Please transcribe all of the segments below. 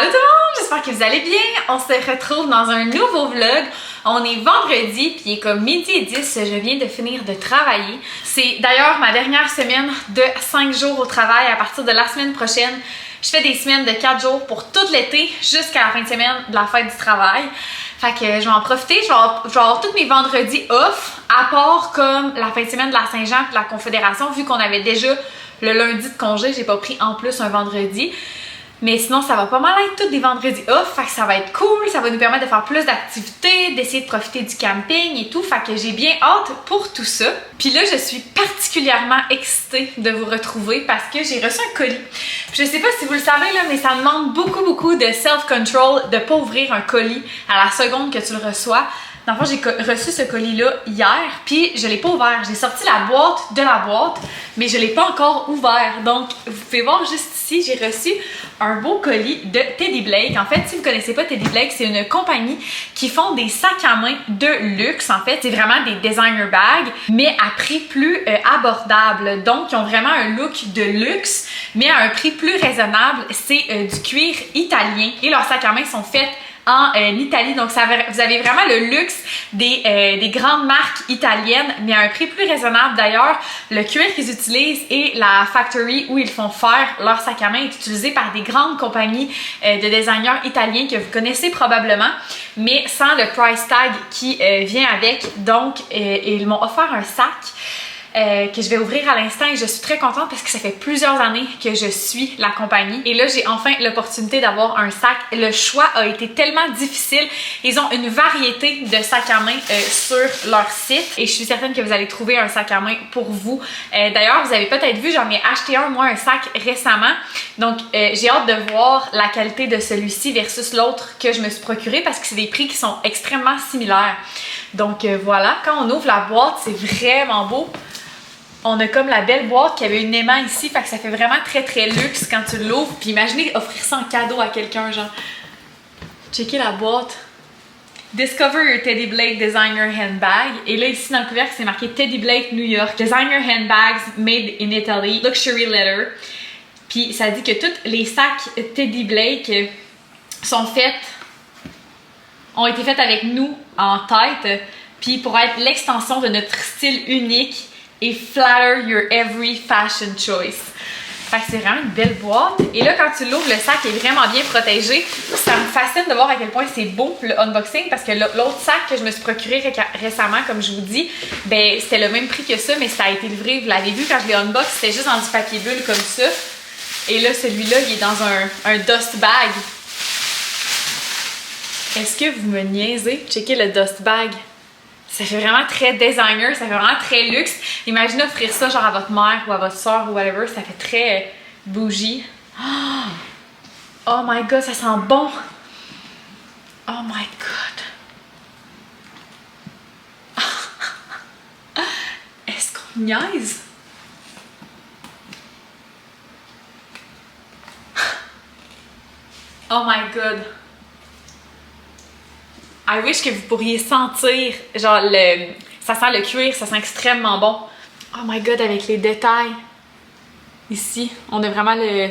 Allô tout le monde, j'espère que vous allez bien. On se retrouve dans un nouveau vlog. On est vendredi, puis il est comme midi et 10, je viens de finir de travailler. C'est d'ailleurs ma dernière semaine de 5 jours au travail. À partir de la semaine prochaine, je fais des semaines de 4 jours pour tout l'été jusqu'à la fin de semaine de la fête du travail. Fait que je vais en profiter, je vais avoir tous mes vendredis off, à part comme la fin de semaine de la Saint-Jean et de la Confédération, vu qu'on avait déjà le lundi de congé, j'ai pas pris en plus un vendredi. Mais sinon, ça va pas mal être tous des vendredis off, fait que ça va être cool, ça va nous permettre de faire plus d'activités, d'essayer de profiter du camping et tout, fait que j'ai bien hâte pour tout ça. Puis là, je suis particulièrement excitée de vous retrouver parce que j'ai reçu un colis. Puis je sais pas si vous le savez là, mais ça demande beaucoup de self-control de pas ouvrir un colis à la seconde que tu le reçois. Dans le fond, j'ai reçu ce colis-là hier, puis je l'ai pas ouvert. J'ai sorti la boîte de la boîte, mais je l'ai pas encore ouvert. Donc, vous pouvez voir juste ici, j'ai reçu un beau colis de Teddy Blake. En fait, si vous connaissez pas Teddy Blake, c'est une compagnie qui font des sacs à main de luxe. En fait, c'est vraiment des designer bags, mais à prix plus abordable. Donc, ils ont vraiment un look de luxe, mais à un prix plus raisonnable. C'est du cuir italien et leurs sacs à main sont faits en Italie, donc vous avez vraiment le luxe des grandes marques italiennes, mais à un prix plus raisonnable. D'ailleurs, le cuir qu'ils utilisent et la factory où ils font faire leur sac à main est utilisé par des grandes compagnies de designers italiens que vous connaissez probablement, mais sans le price tag qui vient avec. Donc, ils m'ont offert un sac que je vais ouvrir à l'instant et je suis très contente parce que ça fait plusieurs années que je suis la compagnie et là j'ai enfin l'opportunité d'avoir un sac. Le choix a été tellement difficile. Ils ont une variété de sacs à main sur leur site et je suis certaine que vous allez trouver un sac à main pour vous. D'ailleurs, vous avez peut-être vu, j'en ai acheté un sac récemment, donc j'ai hâte de voir la qualité de celui-ci versus l'autre que je me suis procuré parce que c'est des prix qui sont extrêmement similaires. Donc voilà, quand on ouvre la boîte, c'est vraiment beau. On a comme la belle boîte qui avait une aimant ici, fait que ça fait vraiment très luxe quand tu l'ouvres. Puis imaginez offrir ça en cadeau à quelqu'un, genre. Checkez la boîte. Discover your Teddy Blake Designer Handbag. Et là, ici dans le couvercle, c'est marqué Teddy Blake New York. Designer Handbags made in Italy. Luxury leather. Puis ça dit que tous les sacs Teddy Blake ont été faits avec nous en tête. Puis pour être l'extension de notre style unique et flatter your every fashion choice. Fait que c'est vraiment une belle boîte. Et là, quand tu l'ouvres, le sac est vraiment bien protégé. Ça me fascine de voir à quel point c'est beau le unboxing parce que l'autre sac que je me suis procuré récemment, comme je vous dis, ben c'était le même prix que ça, mais ça a été livré. Vous l'avez vu quand je l'ai unbox, c'était juste dans du papier bulle comme ça. Et là, celui-là, il est dans un dust bag. Est-ce que vous me niaisez? Checkez le dust bag. Ça fait vraiment très designer, ça fait vraiment très luxe. Imaginez offrir ça genre à votre mère ou à votre soeur ou whatever, ça fait très bougie. Oh my god, ça sent bon! Oh my god! Est-ce qu'on niaise? Oh my god! I wish que vous pourriez sentir, genre, ça sent le cuir, ça sent extrêmement bon. Oh my god, avec les détails. Ici, on a vraiment le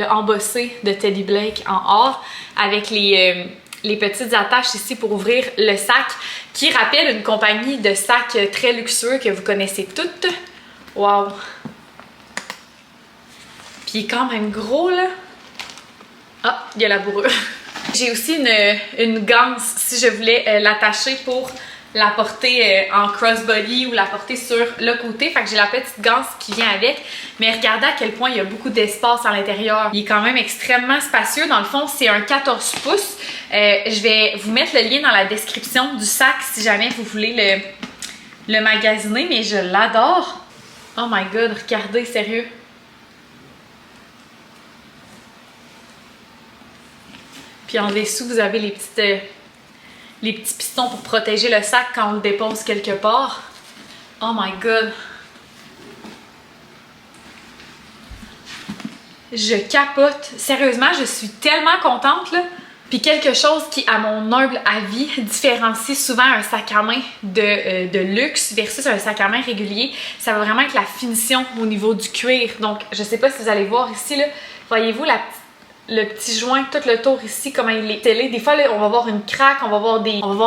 embossé de Teddy Blake en or, avec les petites attaches ici pour ouvrir le sac, qui rappelle une compagnie de sacs très luxueux que vous connaissez toutes. Wow! Puis il est quand même gros, là. Ah, il y a la bourrure. J'ai aussi une ganse si je voulais l'attacher pour la porter en crossbody ou la porter sur le côté. Fait que j'ai la petite ganse qui vient avec. Mais regardez à quel point il y a beaucoup d'espace à l'intérieur. Il est quand même extrêmement spacieux. Dans le fond, c'est un 14 pouces. Je vais vous mettre le lien dans la description du sac si jamais vous voulez le magasiner. Mais je l'adore. Oh my god, regardez, sérieux. Puis en dessous, vous avez les petits pistons pour protéger le sac quand on le dépose quelque part. Oh my god! Je capote. Sérieusement, je suis tellement contente, là. Puis quelque chose qui, à mon humble avis, différencie souvent un sac à main de luxe versus un sac à main régulier, ça va vraiment être la finition au niveau du cuir. Donc, je sais pas si vous allez voir ici, là, voyez-vous la petite le petit joint, tout le tour ici, comment il est scellé. Des fois, là, on va voir une craque, on va voir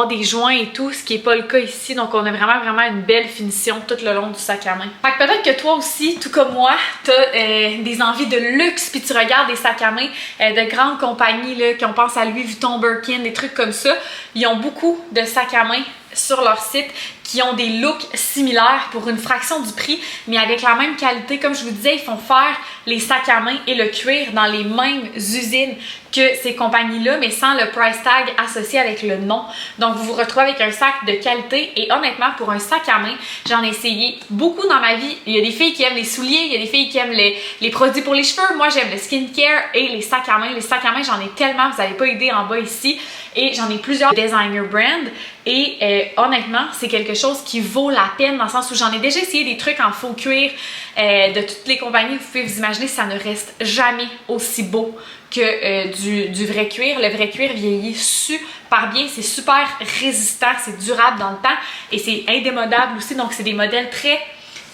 des joints et tout, ce qui n'est pas le cas ici. Donc, on a vraiment une belle finition tout le long du sac à main. Fait que peut-être que toi aussi, tout comme moi, t'as des envies de luxe, puis tu regardes des sacs à main de grandes compagnies, là, qu'on pense à Louis Vuitton, Birkin, des trucs comme ça. Ils ont beaucoup de sacs à main sur leur site qui ont des looks similaires pour une fraction du prix, mais avec la même qualité. Comme je vous disais, ils font faire les sacs à main et le cuir dans les mêmes usines que ces compagnies-là, mais sans le price tag associé avec le nom. Donc, vous vous retrouvez avec un sac de qualité et honnêtement, pour un sac à main, j'en ai essayé beaucoup dans ma vie. Il y a des filles qui aiment les souliers, il y a des filles qui aiment les produits pour les cheveux. Moi, j'aime le skincare et les sacs à main. Les sacs à main, j'en ai tellement, vous n'avez pas idée en bas ici. Et j'en ai plusieurs designer brands. Et honnêtement, c'est quelque chose qui vaut la peine dans le sens où j'en ai déjà essayé des trucs en faux cuir de toutes les compagnies. Vous pouvez vous imaginer, ça ne reste jamais aussi beau que du vrai cuir. Le vrai cuir vieillit super bien, c'est super résistant, c'est durable dans le temps et c'est indémodable aussi. Donc, c'est des modèles très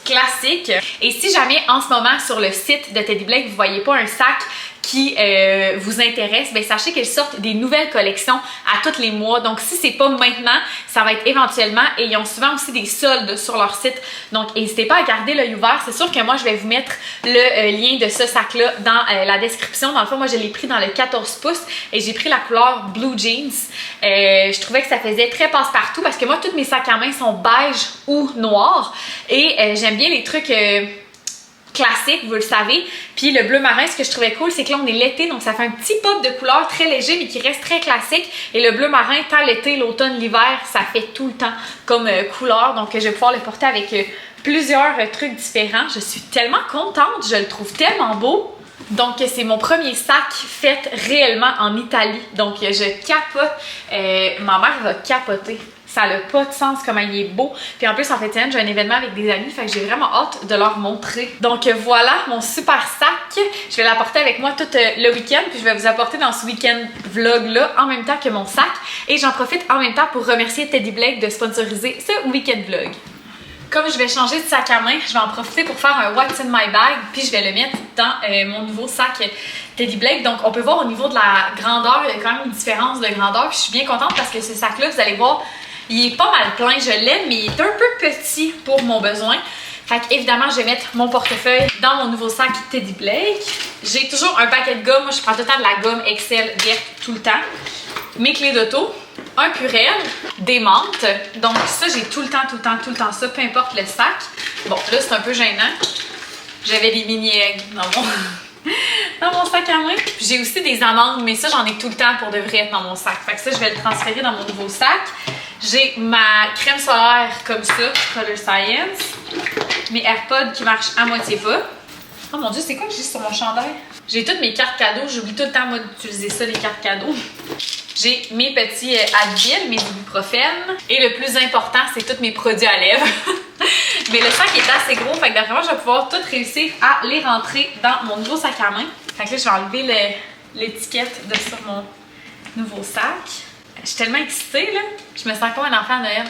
classiques. Et si jamais en ce moment sur le site de Teddy Blake, vous voyez pas un sac qui vous intéresse, bien sachez qu'ils sortent des nouvelles collections à tous les mois. Donc si c'est pas maintenant, ça va être éventuellement et ils ont souvent aussi des soldes sur leur site. Donc n'hésitez pas à garder l'œil ouvert. C'est sûr que moi je vais vous mettre le lien de ce sac-là dans la description. Dans le fond, moi je l'ai pris dans le 14 pouces et j'ai pris la couleur Blue Jeans. Je trouvais que ça faisait très passe-partout parce que moi tous mes sacs à main sont beige ou noir et j'aime bien les trucs classique, vous le savez. Puis le bleu marin, ce que je trouvais cool, c'est que là on est l'été, donc ça fait un petit pop de couleur très léger mais qui reste très classique. Et le bleu marin, tant l'été, l'automne, l'hiver, ça fait tout le temps comme couleur. Donc je vais pouvoir le porter avec plusieurs trucs différents. Je suis tellement contente, je le trouve tellement beau. Donc c'est mon premier sac fait réellement en Italie. Donc je capote. Ma mère va capoter. Ça n'a pas de sens comment il est beau. Puis en plus, en fait, j'ai un événement avec des amis, fait que j'ai vraiment hâte de leur montrer. Donc voilà mon super sac. Je vais l'apporter avec moi tout le week-end, puis je vais vous apporter dans ce week-end vlog-là en même temps que mon sac. Et j'en profite en même temps pour remercier Teddy Blake de sponsoriser ce week-end vlog. Comme je vais changer de sac à main, je vais en profiter pour faire un What's in my bag, puis je vais le mettre dans mon nouveau sac Teddy Blake. Donc on peut voir au niveau de la grandeur, il y a quand même une différence de grandeur. Puis je suis bien contente parce que ce sac-là, vous allez voir, il est pas mal plein, je l'aime, mais il est un peu petit pour mon besoin. Fait qu'évidemment, je vais mettre mon portefeuille dans mon nouveau sac Teddy Blake. J'ai toujours un paquet de gomme. Moi, je prends tout le temps de la gomme Excel verte tout le temps. Mes clés d'auto, un Purell, des menthes. Donc ça, j'ai tout le temps ça, peu importe le sac. Bon, là, c'est un peu gênant. J'avais des mini-eggs dans mon sac à main. J'ai aussi des amandes, mais ça, j'en ai tout le temps pour de vrai être dans mon sac. Fait que ça, je vais le transférer dans mon nouveau sac. J'ai ma crème solaire comme ça, Color Science. Mes AirPods qui marchent à moitié pas. Oh mon dieu, c'est quoi que j'ai sur mon chandail? J'ai toutes mes cartes cadeaux. J'oublie tout le temps, moi, d'utiliser ça, les cartes cadeaux. J'ai mes petits Advil, mes ibuprofènes. Et le plus important, c'est tous mes produits à lèvres. Mais le sac est assez gros, fait que d'après moi, je vais pouvoir tout réussir à les rentrer dans mon nouveau sac à main. Fait que là, je vais enlever l'étiquette de sur mon nouveau sac. Je suis tellement excitée, là. Je me sens comme un enfant à Noël.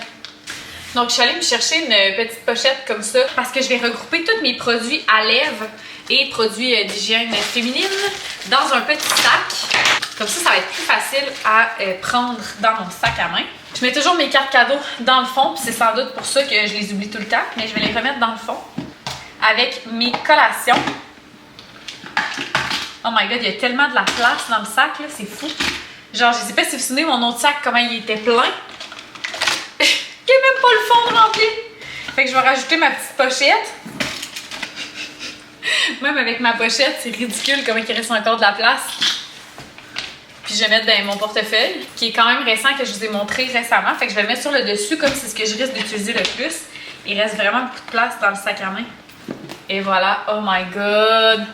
Donc, je suis allée me chercher une petite pochette comme ça parce que je vais regrouper tous mes produits à lèvres et produits d'hygiène féminine dans un petit sac. Comme ça va être plus facile à prendre dans mon sac à main. Je mets toujours mes cartes cadeaux dans le fond, puis c'est sans doute pour ça que je les oublie tout le temps, mais je vais les remettre dans le fond avec mes collations. Oh my god, il y a tellement de la place dans le sac, là, c'est fou. Genre, je sais pas si vous vous souvenez, mon autre sac, comment il était plein. Il n'y a même pas le fond de rempli. Fait que je vais rajouter ma petite pochette. Même avec ma pochette, c'est ridicule comment il reste encore de la place. Puis je vais mettre dans mon portefeuille, qui est quand même récent, que je vous ai montré récemment. Fait que je vais le mettre sur le dessus, comme c'est ce que je risque d'utiliser le plus. Il reste vraiment beaucoup de place dans le sac à main. Et voilà, oh my god.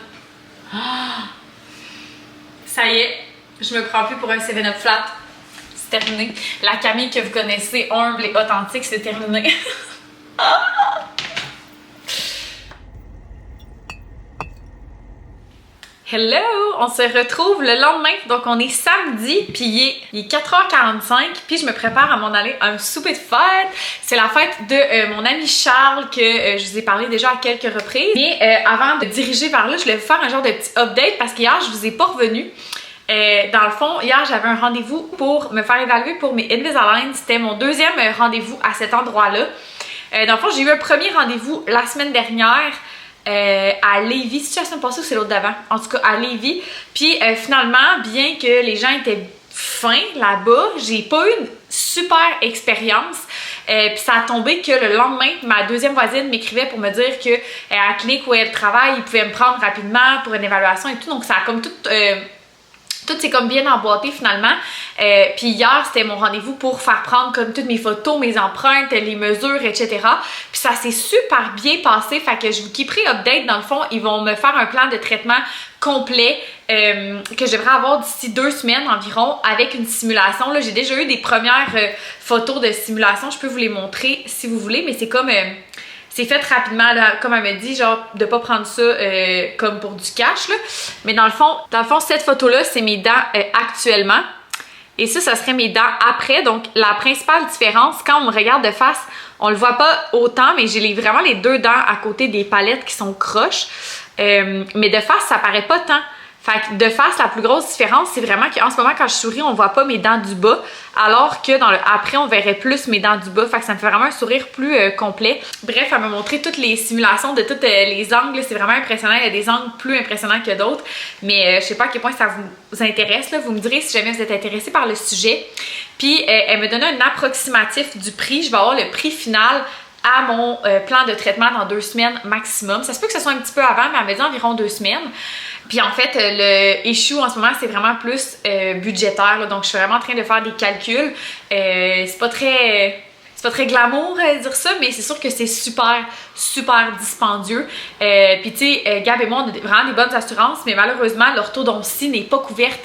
Ça y est, je me prends plus pour un 7-Up flat. C'est terminé. La Camille que vous connaissez, humble et authentique, c'est terminé. Hello! On se retrouve le lendemain, donc on est samedi, puis il est 4h45, puis je me prépare à m'en aller à un souper de fête. C'est la fête de mon ami Charles, que je vous ai parlé déjà à quelques reprises. Mais avant de diriger vers là, je voulais vous faire un genre de petit update, parce qu'hier, je vous ai pas revenu. Dans le fond, hier, j'avais un rendez-vous pour me faire évaluer pour mes Invisalign. C'était mon deuxième rendez-vous à cet endroit-là. Dans le fond, j'ai eu un premier rendez-vous la semaine dernière à Lévis. C'est la semaine passée ou c'est l'autre d'avant? En tout cas, à Lévis. Puis finalement, bien que les gens étaient fins là-bas, j'ai pas eu une super expérience. Puis ça a tombé que le lendemain, ma deuxième voisine m'écrivait pour me dire que à la clinique où elle travaille, ils pouvaient me prendre rapidement pour une évaluation et tout. Donc ça a comme tout s'est comme bien emboîté finalement. Puis hier, c'était mon rendez-vous pour faire prendre comme toutes mes photos, mes empreintes, les mesures, etc. Puis ça s'est super bien passé. Fait que je vous keeperai update. Dans le fond, ils vont me faire un plan de traitement complet que je devrais avoir d'ici 2 semaines environ avec une simulation. Là, j'ai déjà eu des premières photos de simulation. Je peux vous les montrer si vous voulez, mais c'est comme... c'est fait rapidement, là, comme elle me dit, genre de pas prendre ça comme pour du cash, là. Mais dans le fond, cette photo-là, c'est mes dents actuellement. Et ça serait mes dents après. Donc, la principale différence, quand on me regarde de face, on le voit pas autant, mais j'ai vraiment les 2 dents à côté des palettes qui sont croches. Mais de face, ça paraît pas tant. Fait que de face, la plus grosse différence, c'est vraiment qu'en ce moment, quand je souris, on voit pas mes dents du bas, alors que dans le après, on verrait plus mes dents du bas. Fait que ça me fait vraiment un sourire plus complet. Bref, elle m'a montré toutes les simulations de tous les angles. C'est vraiment impressionnant. Il y a des angles plus impressionnants que d'autres. Mais je sais pas à quel point ça vous intéresse, là. Vous me direz si jamais vous êtes intéressé par le sujet. Puis, elle me donnait un approximatif du prix. Je vais avoir le prix final à mon plan de traitement dans 2 semaines maximum. Ça se peut que ce soit un petit peu avant, mais elle m'a dit environ 2 semaines. Puis en fait, le issue en ce moment, c'est vraiment plus budgétaire. Là. Donc, je suis vraiment en train de faire des calculs. C'est pas très glamour dire ça, mais c'est sûr que c'est super dispendieux. Puis tu sais, Gab et moi, on a vraiment des bonnes assurances, mais malheureusement, l'orthodontie n'est pas couverte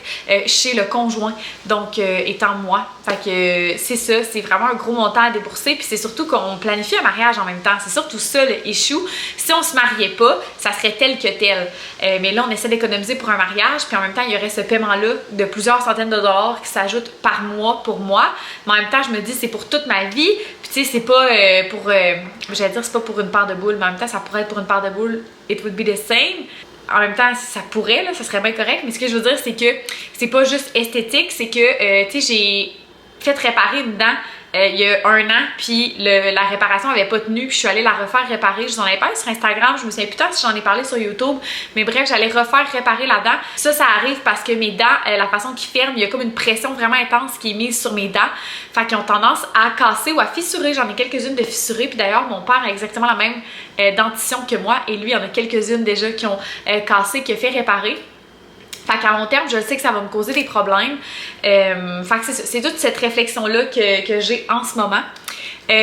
chez le conjoint, donc étant moi. Fait que c'est ça, c'est vraiment un gros montant à débourser, puis c'est surtout qu'on planifie un mariage en même temps. C'est surtout ça le issue. Si on se mariait pas, ça serait tel que tel. Mais là, on essaie d'économiser pour un mariage, puis en même temps, il y aurait ce paiement-là de plusieurs centaines de dollars qui s'ajoutent par mois pour moi. Mais en même temps, je me dis, c'est pour toute ma vie. Puis tu sais, c'est pas j'allais dire c'est pas pour une paire de boules, mais en même temps, ça pourrait être pour une paire de boules, it would be the same. En même temps, ça pourrait, là, ça serait bien correct, mais ce que je veux dire, c'est que c'est pas juste esthétique, c'est que, tu sais, j'ai fait réparer une dent il y a 1 an, puis la réparation avait pas tenu, puis je suis allée la refaire réparer. Je vous en avais parlé sur Instagram, je me souviens plus tard si j'en ai parlé sur YouTube, mais bref, j'allais refaire réparer la dent. Ça arrive parce que mes dents, la façon qu'ils ferment, il y a comme une pression vraiment intense qui est mise sur mes dents, fait qu'ils ont tendance à casser ou à fissurer. J'en ai quelques-unes de fissurées, puis d'ailleurs, mon père a exactement la même dentition que moi, et lui, il y en a quelques-unes déjà qui ont cassé, qui a fait réparer. Fait qu'à long terme, je sais que ça va me causer des problèmes. Fait que c'est toute cette réflexion-là que j'ai en ce moment.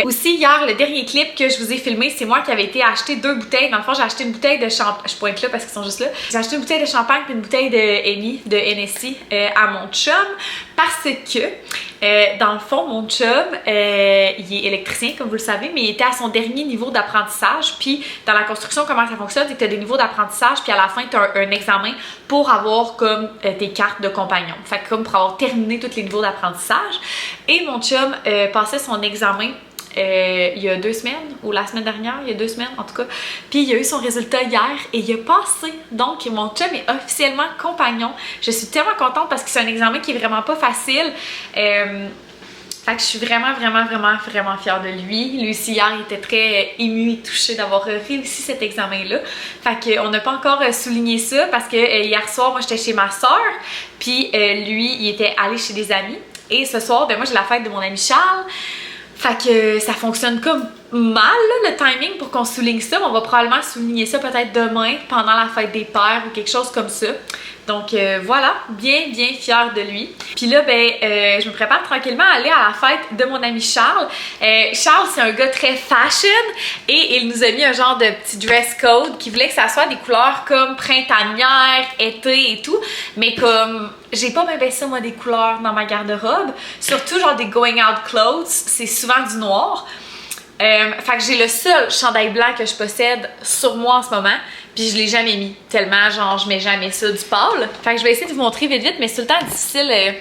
Aussi, hier, le dernier clip que je vous ai filmé, c'est moi qui avais été acheter 2 bouteilles. Dans le fond, j'ai acheté une bouteille de champagne. Je pointe là parce qu'ils sont juste là. J'ai acheté une bouteille de champagne et une bouteille de Henny, de NSI à mon chum. Parce que, dans le fond, mon chum, il est électricien, comme vous le savez, mais il était à son dernier niveau d'apprentissage. Puis, dans la construction, comment ça fonctionne, c'est que tu as des niveaux d'apprentissage, puis à la fin, tu as un examen pour avoir comme tes cartes de compagnon. Fait que comme pour avoir terminé tous les niveaux d'apprentissage. Et mon chum passait son examen il y a 2 semaines, ou la semaine dernière, il y a 2 semaines en tout cas. Puis il a eu son résultat hier et il a passé. Donc mon chum est officiellement compagnon. Je suis tellement contente parce que c'est un examen qui est vraiment pas facile. Fait que je suis vraiment fière de lui. Lui aussi, hier, il était très ému et touché d'avoir réussi cet examen-là. Fait qu'on n'a pas encore souligné ça parce que hier soir, moi, j'étais chez ma soeur. Puis lui, il était allé chez des amis. Et ce soir, ben moi, j'ai la fête de mon ami Charles. Fait que ça fonctionne comme mal, là, le timing pour qu'on souligne ça. Mais on va probablement souligner ça peut-être demain, pendant la fête des pères ou quelque chose comme ça. Donc voilà, bien fière de lui. Puis là, je me prépare tranquillement à aller à la fête de mon ami Charles. Charles, c'est un gars très fashion et il nous a mis un genre de petit dress code qui voulait que ça soit des couleurs comme printanières, été et tout. Mais comme j'ai pas bien ça, moi, des couleurs dans ma garde-robe, surtout genre des going out clothes, c'est souvent du noir. Fait que j'ai le seul chandail blanc que je possède sur moi en ce moment, puis je l'ai jamais mis, tellement genre je mets jamais ça du pâle. Fait que je vais essayer de vous montrer vite, mais c'est tout le temps difficile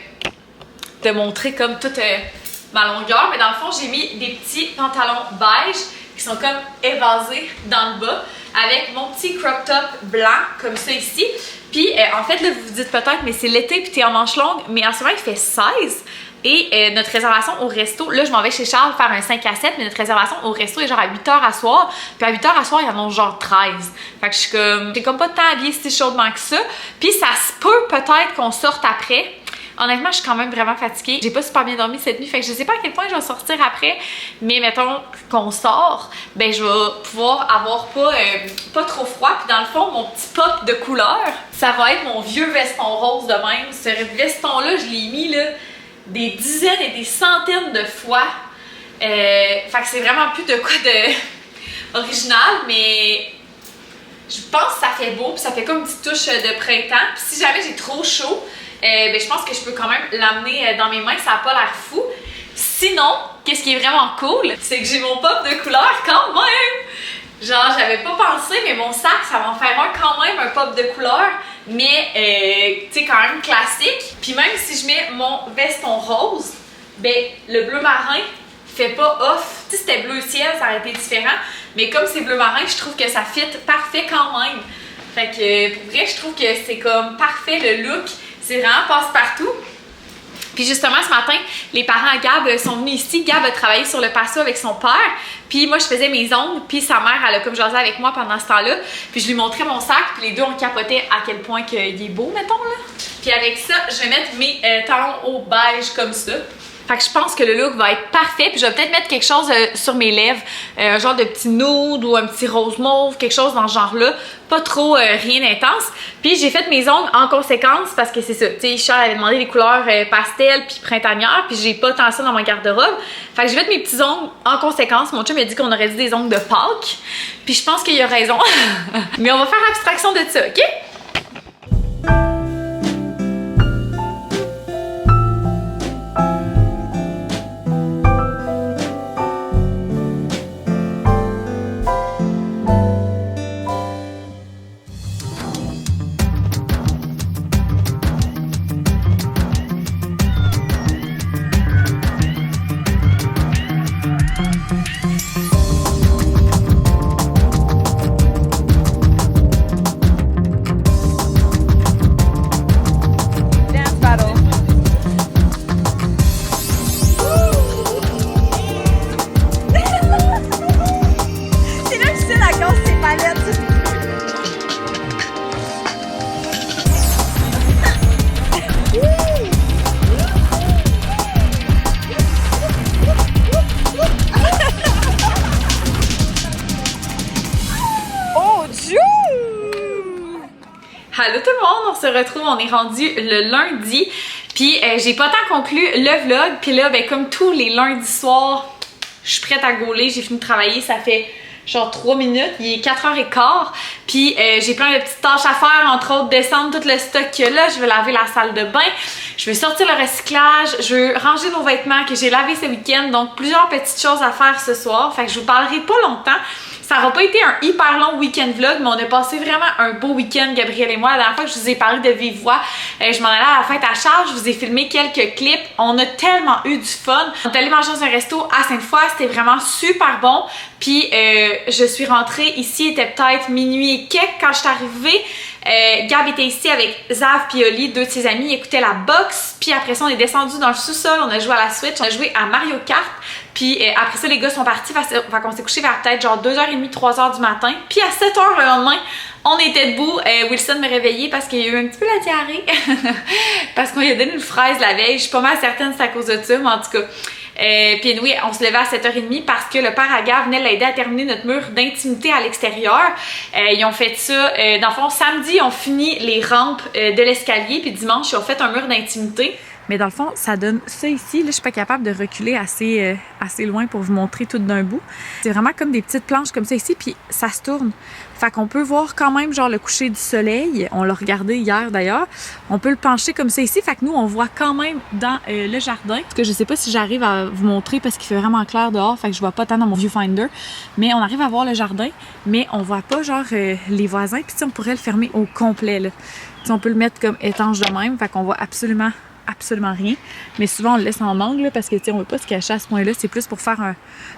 de montrer comme toute ma longueur. Mais dans le fond, j'ai mis des petits pantalons beige qui sont comme évasés dans le bas, avec mon petit crop top blanc comme ça ici. Puis en fait là vous vous dites peut-être mais c'est l'été puis t'es en manche longue, mais en ce moment il fait 16 et notre réservation au resto, là je m'en vais chez Charles faire un 5 à 7, mais notre réservation au resto est genre à 8h à soir, puis à 8h à soir il y en a genre 13. Fait que je suis comme, j'ai comme pas de temps habillée si chaudement que ça, puis ça se peut peut-être qu'on sorte après. Honnêtement, je suis quand même vraiment fatiguée. J'ai pas super bien dormi cette nuit, fait que je sais pas à quel point je vais sortir après, mais mettons qu'on sort, ben je vais pouvoir avoir pas trop froid. Puis dans le fond, mon petit pop de couleur, ça va être mon vieux veston rose de même. Ce veston-là, je l'ai mis là des dizaines et des centaines de fois. Fait que c'est vraiment plus de quoi de original, mais je pense que ça fait beau, puis ça fait comme une petite touche de printemps. Puis si jamais j'ai trop chaud, ben, je pense que je peux quand même l'amener dans mes mains, ça n'a pas l'air fou. Sinon, qu'est-ce qui est vraiment cool, c'est que j'ai mon pop de couleur quand même! Genre, j'avais pas pensé, mais mon sac, ça va en faire un quand même, un pop de couleur, mais tu sais, quand même classique. Puis même si je mets mon veston rose, ben le bleu marin fait pas off. Tu sais, c'était bleu ciel, ça aurait été différent, mais comme c'est bleu marin, je trouve que ça fit parfait quand même. Fait que pour vrai, je trouve que c'est comme parfait le look. C'est vraiment passe-partout. Puis justement, ce matin, les parents à Gab sont venus ici. Gab a travaillé sur le patio avec son père. Puis moi, je faisais mes ongles. Puis sa mère, elle a comme jasé avec moi pendant ce temps-là. Puis je lui montrais mon sac. Puis les deux, on capotait à quel point il est beau, mettons, là. Puis avec ça, je vais mettre mes talons au beige comme ça. Fait que je pense que le look va être parfait. Puis je vais peut-être mettre quelque chose sur mes lèvres. Un genre de petit nude ou un petit rose mauve. Quelque chose dans ce genre-là. Pas trop rien d'intense. Puis j'ai fait mes ongles en conséquence parce que c'est ça. Tu sais, Charles avait demandé des couleurs pastel puis printanières. Puis j'ai pas tant ça dans ma garde-robe. Fait que j'ai fait mes petits ongles en conséquence. Mon chum m'a dit qu'on aurait dit des ongles de Pâques. Puis je pense qu'il a raison. Mais on va faire abstraction de ça, ok? Allô tout le monde, on se retrouve, on est rendu le lundi, puis j'ai pas tant conclu le vlog, puis là ben comme tous les lundis soirs, je suis prête à gauler, j'ai fini de travailler, ça fait genre 3 minutes, il est 4h15, puis j'ai plein de petites tâches à faire, entre autres descendre tout le stock qu'il y a là, je vais laver la salle de bain, je vais sortir le recyclage, je veux ranger nos vêtements que j'ai lavés ce week-end, donc plusieurs petites choses à faire ce soir, fait que je vous parlerai pas longtemps. Ça n'aura pas été un hyper long week-end vlog, mais on a passé vraiment un beau week-end, Gabriel et moi. La dernière fois que je vous ai parlé de vive voix, je m'en allais à la fête à Charles, je vous ai filmé quelques clips. On a tellement eu du fun. On est allé manger dans un resto à Sainte-Foy, c'était vraiment super bon. Puis je suis rentrée ici, il était peut-être minuit et quelques quand je suis arrivée. Gab était ici avec Zav et Oli, deux de ses amis, ils écoutaient la boxe. Puis après ça, on est descendu dans le sous-sol, on a joué à la Switch, on a joué à Mario Kart. Puis après ça, les gars sont partis, fait qu'on s'est couché vers peut-être genre 2h30, 3h du matin. Puis à 7h le lendemain, on était debout. Wilson me réveillait parce qu'il y a eu un petit peu la diarrhée. Parce qu'on lui a donné une fraise la veille. Je suis pas mal certaine que c'est à cause de ça, mais en tout cas. Puis oui, on se levait à 7h30 parce que le père Aga venait l'aider à terminer notre mur d'intimité à l'extérieur. Ils ont fait ça, dans le fond, samedi, ils ont fini les rampes de l'escalier, puis dimanche, ils ont fait un mur d'intimité. Mais dans le fond, ça donne ça ici. Là, je suis pas capable de reculer assez loin pour vous montrer tout d'un bout. C'est vraiment comme des petites planches comme ça ici, puis ça se tourne. Fait qu'on peut voir quand même genre le coucher du soleil. On l'a regardé hier d'ailleurs. On peut le pencher comme ça ici. Fait que nous, on voit quand même dans le jardin. Parce que je sais pas si j'arrive à vous montrer parce qu'il fait vraiment clair dehors. Fait que je vois pas tant dans mon viewfinder. Mais on arrive à voir le jardin. Mais on voit pas genre les voisins. Puis on pourrait le fermer au complet là. T'sais, on peut le mettre comme étanche de même. Fait qu'on voit absolument absolument rien. Mais souvent, on le laisse en angle là, parce que, tu sais, on veut pas se cacher à ce point-là. C'est plus pour faire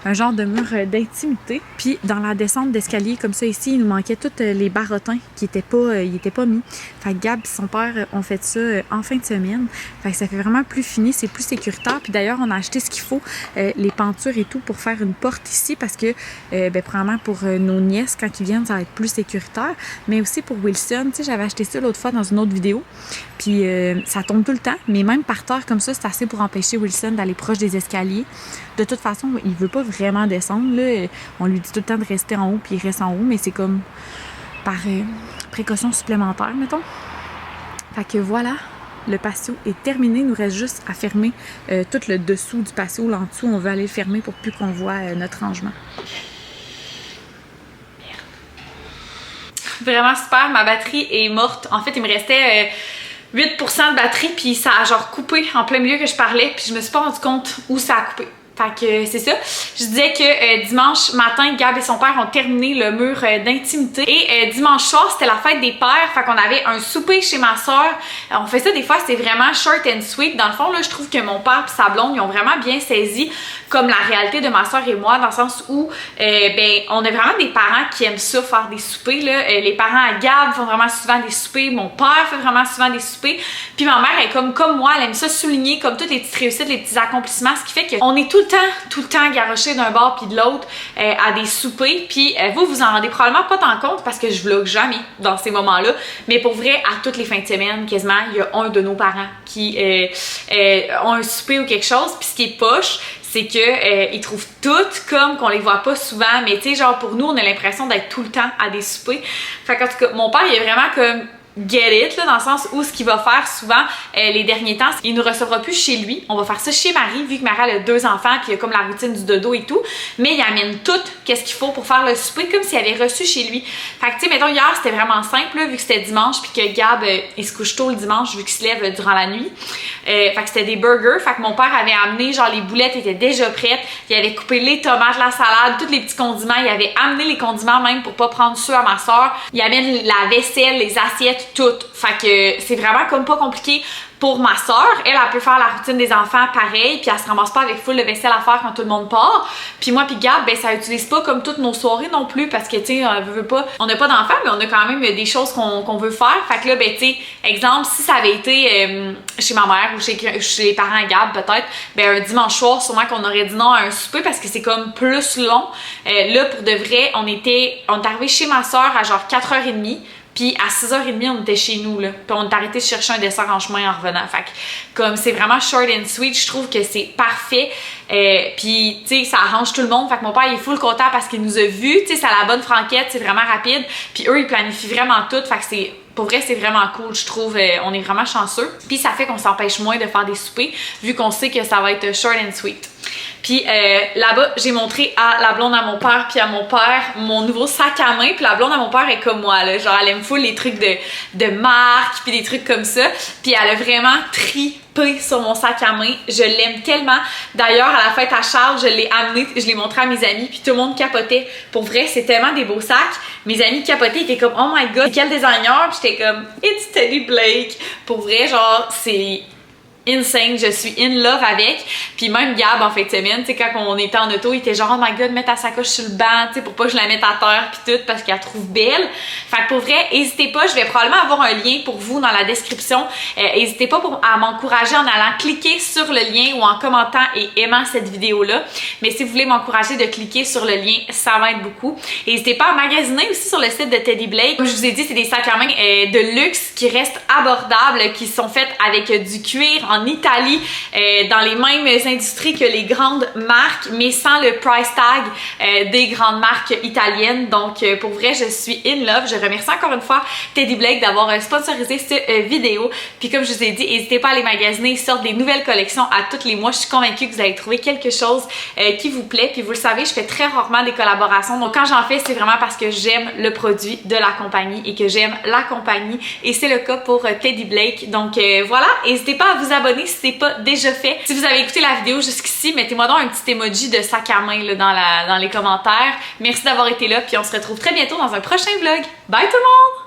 un genre de mur d'intimité. Puis, dans la descente d'escalier, comme ça, ici, il nous manquait tous les barottins qui étaient pas mis. Fait que Gab et son père ont fait ça en fin de semaine. Fait que ça fait vraiment plus fini, c'est plus sécuritaire. Puis d'ailleurs, on a acheté ce qu'il faut, les pentures et tout, pour faire une porte ici parce que, probablement pour nos nièces, quand ils viennent, ça va être plus sécuritaire. Mais aussi pour Wilson, tu sais, j'avais acheté ça l'autre fois dans une autre vidéo. Puis ça tombe tout le temps, mais même par terre comme ça, c'est assez pour empêcher Wilson d'aller proche des escaliers. De toute façon, il veut pas vraiment descendre, là. On lui dit tout le temps de rester en haut, puis il reste en haut, mais c'est comme par précaution supplémentaire, mettons. Fait que voilà, le patio est terminé. Il nous reste juste à fermer tout le dessous du patio. Là en dessous, on veut aller le fermer pour plus qu'on voit notre rangement. Vraiment super, ma batterie est morte. En fait, il me restait 8% de batterie, puis ça a genre coupé en plein milieu que je parlais, puis je me suis pas rendu compte où ça a coupé. Fait que c'est ça. Je disais que dimanche matin, Gab et son père ont terminé le mur d'intimité. Et dimanche soir, c'était la fête des pères. Fait qu'on avait un souper chez ma soeur. On fait ça des fois, c'est vraiment short and sweet. Dans le fond, là, je trouve que mon père et sa blonde, ils ont vraiment bien saisi comme la réalité de ma soeur et moi, dans le sens où on a vraiment des parents qui aiment ça, faire des soupers. Là. Les parents à Gab font vraiment souvent des soupers. Mon père fait vraiment souvent des soupers. Puis ma mère est comme moi, elle aime ça souligner comme toutes les petites réussites, les petits accomplissements, ce qui fait qu'on est tout le temps garoché d'un bord puis de l'autre à des soupers. Puis vous en rendez probablement pas tant compte parce que je vlog jamais dans ces moments-là. Mais pour vrai, à toutes les fins de semaine, quasiment, il y a un de nos parents qui ont un souper ou quelque chose. Puis ce qui est poche, c'est que ils trouvent toutes comme qu'on les voit pas souvent. Mais tu sais, genre pour nous, on a l'impression d'être tout le temps à des soupers. Fait qu'en tout cas, mon père, il est vraiment comme get it, là, dans le sens où ce qu'il va faire souvent les derniers temps, il ne recevra plus chez lui. On va faire ça chez Marie, vu que Marie a 2 enfants, puis il y a comme la routine du dodo et tout. Mais il amène tout qu'est-ce qu'il faut pour faire le souper, comme s'il avait reçu chez lui. Fait que, tu sais, mettons, hier, c'était vraiment simple, là, vu que c'était dimanche, puis que Gab, il se couche tôt le dimanche, vu qu'il se lève durant la nuit. Fait que c'était des burgers. Fait que mon père avait amené, genre, les boulettes étaient déjà prêtes. Il avait coupé les tomates, la salade, tous les petits condiments. Il avait amené les condiments même pour pas prendre ceux à ma soeur. Il amène la vaisselle, les assiettes, tout. Fait que c'est vraiment comme pas compliqué pour ma soeur. Elle peut faire la routine des enfants pareil, puis elle se ramasse pas avec full de vaisselle à faire quand tout le monde part. Puis moi puis Gab, ça utilise pas comme toutes nos soirées non plus, parce que tu sais, on n'a pas d'enfants, mais on a quand même des choses qu'on veut faire. Fait que là, tu sais, exemple, si ça avait été chez ma mère ou chez les parents à Gab peut-être, un dimanche soir, sûrement qu'on aurait dit non à un souper parce que c'est comme plus long. Là, pour de vrai, on est arrivé chez ma soeur à genre 4h30. Puis à 6h30, on était chez nous, là. Puis on est arrêté de chercher un dessert en chemin en revenant. Fait que, comme c'est vraiment short and sweet, je trouve que c'est parfait. Puis, tu sais, ça arrange tout le monde. Fait que mon père, il est full content parce qu'il nous a vus. Tu sais, c'est à la bonne franquette, c'est vraiment rapide. Puis eux, ils planifient vraiment tout. Fait que c'est... Pour vrai, c'est vraiment cool, je trouve. On est vraiment chanceux. Puis ça fait qu'on s'empêche moins de faire des soupers, vu qu'on sait que ça va être short and sweet. Puis là-bas, j'ai montré à la blonde à mon père puis à mon père mon nouveau sac à main. Puis la blonde à mon père est comme moi, là. Genre, elle aime full les trucs de marque puis des trucs comme ça. Puis elle a vraiment tripé sur mon sac à main. Je l'aime tellement. D'ailleurs, à la fête à Charles, je l'ai amené, je l'ai montré à mes amis, puis tout le monde capotait. Pour vrai, c'est tellement des beaux sacs. Mes amis capotaient, ils étaient comme « Oh my God, quel designer! » Puis j'étais comme « It's Teddy Blake! » Pour vrai, genre, c'est... insane, je suis in love avec. Puis même Gab en fin de semaine, tu sais, quand on était en auto, il était genre oh my God, mets ta sacoche sur le banc, tu sais, pour pas que je la mette à terre puis tout, parce qu'elle la trouve belle. Fait que pour vrai, n'hésitez pas, je vais probablement avoir un lien pour vous dans la description. N'hésitez pas à m'encourager en allant cliquer sur le lien ou en commentant et aimant cette vidéo-là. Mais si vous voulez m'encourager de cliquer sur le lien, ça m'aide beaucoup. N'hésitez pas à magasiner aussi sur le site de Teddy Blake. Comme je vous ai dit, c'est des sacs à main de luxe qui restent abordables, qui sont faits avec du cuir en Italie, dans les mêmes industries que les grandes marques, mais sans le price tag des grandes marques italiennes. Donc pour vrai, je suis in love. Je remercie encore une fois Teddy Blake d'avoir sponsorisé cette vidéo. Puis comme je vous ai dit, n'hésitez pas à les magasiner. Ils sortent des nouvelles collections à tous les mois. Je suis convaincue que vous allez trouver quelque chose qui vous plaît. Puis vous le savez, je fais très rarement des collaborations. Donc quand j'en fais, c'est vraiment parce que j'aime le produit de la compagnie et que j'aime la compagnie. Et c'est le cas pour Teddy Blake. Donc voilà, n'hésitez pas à vous abonner si c'est pas déjà fait. Si vous avez écouté la vidéo jusqu'ici, mettez-moi donc un petit emoji de sac à main là, dans les commentaires. Merci d'avoir été là, puis on se retrouve très bientôt dans un prochain vlog. Bye tout le monde!